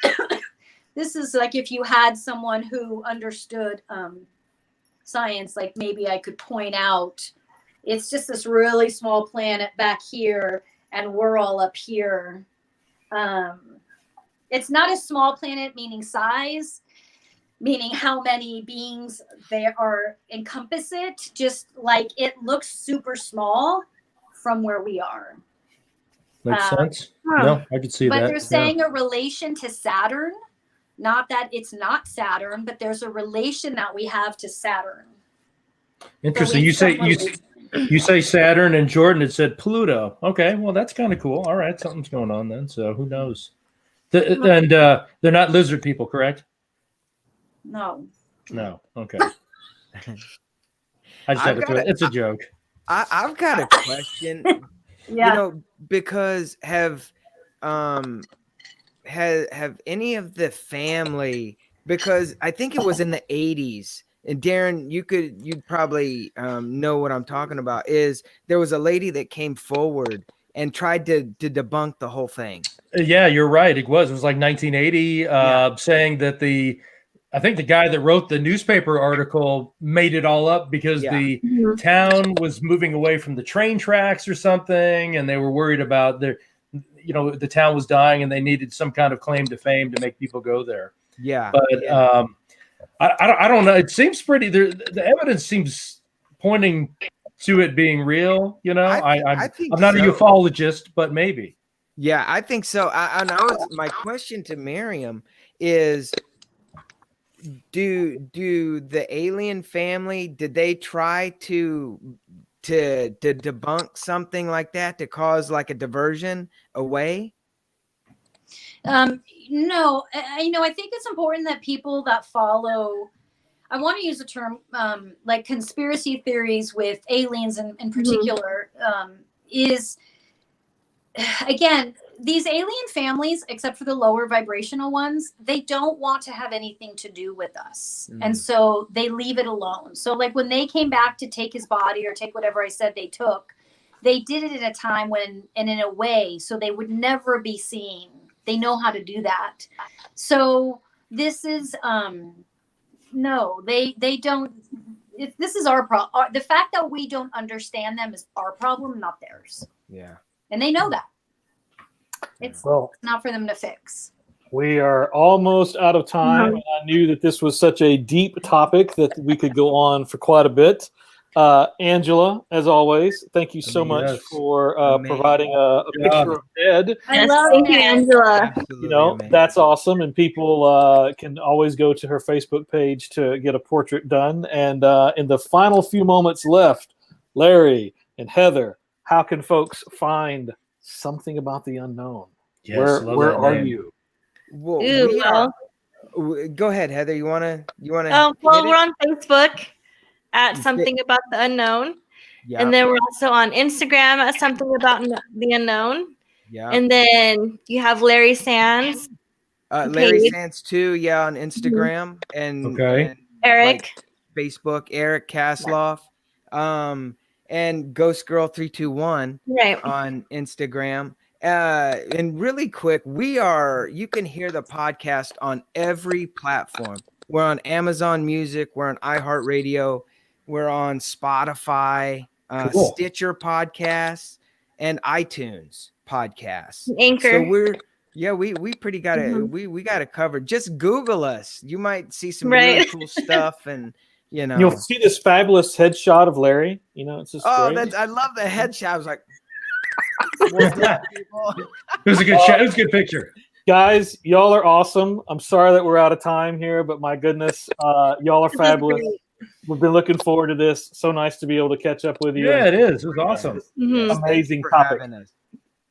this is like if you had someone who understood science, like maybe I could point out, it's just this really small planet back here, and we're all up here. It's not a small planet, meaning size, meaning how many beings they are encompass it, just like it looks super small from where we are. Makes sense. No, I could see that. But they're saying a relation to Saturn, not that it's not Saturn, but there's a relation that we have to Saturn. Interesting. You say Saturn, and Jordan had said Pluto. Okay, well that's kind of cool. All right, something's going on then. So who knows? And they're not lizard people, correct? No. No. Okay. I just had to throw it. It's a joke. I've got a question. Yeah. You know, because have any of the family, because I think it was in the 80s, and Darren, you'd probably know what I'm talking about, is there was a lady that came forward and tried to debunk the whole thing. Yeah, you're right. It was like 1980, saying that I think the guy that wrote the newspaper article made it all up because the town was moving away from the train tracks or something, and they were worried about the town was dying, and they needed some kind of claim to fame to make people go there. Yeah, but I don't know. It seems pretty. The evidence seems pointing to it being real. You know, I'm not a ufologist, but maybe. Yeah, I think so. My question to Maryam is, do the alien family, did they try to debunk something like that, to cause like a diversion away? No, I think it's important that people that follow, I want to use the term like conspiracy theories with aliens in particular, is, again, these alien families, except for the lower vibrational ones, they don't want to have anything to do with us. And so they leave it alone. So like when they came back to take his body or take whatever I said they took, they did it at a time when, and in a way, so they would never be seen. They know how to do that. So this is, no, they don't, this is our problem. The fact that we don't understand them is our problem, not theirs. Yeah. And they know that. It's not for them to fix. We are almost out of time. I knew that this was such a deep topic that we could go on for quite a bit. Angela, as always, thank you so much for providing a picture of Ed. Thank you, Angela. Absolutely, that's awesome. And people can always go to her Facebook page to get a portrait done. And in the final few moments left, Larry and Heather, how can folks find Something About the Unknown? Yes, where are you? Well, go ahead, Heather. You wanna? Oh, well, we're on Facebook at Something About the Unknown, and then we're also on Instagram at Something About the Unknown. Yeah, and then you have Larry Sands. Larry Sands too. Yeah, on Instagram and Eric, Facebook, Eric Kasloff. And Ghost Girl 321 on Instagram. And really quick, you can hear the podcast on every platform. We're on Amazon Music, we're on iHeartRadio, we're on Spotify, Stitcher podcasts, and iTunes podcasts. Anchor. So we pretty got it. We got it covered. Just Google us. You might see some really cool stuff, and you'll see this fabulous headshot of Larry. It's just great. I love the headshot. I was like, it was a good shot. It was a good picture. Guys, y'all are awesome. I'm sorry that we're out of time here, but my goodness, y'all are fabulous. We've been looking forward to this. So nice to be able to catch up with you. Yeah, it is. It was awesome. Amazing topic.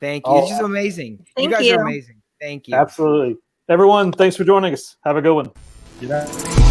Thank you. This is amazing. You guys are amazing. Thank you. Absolutely. Everyone, thanks for joining us. Have a good one. Good night.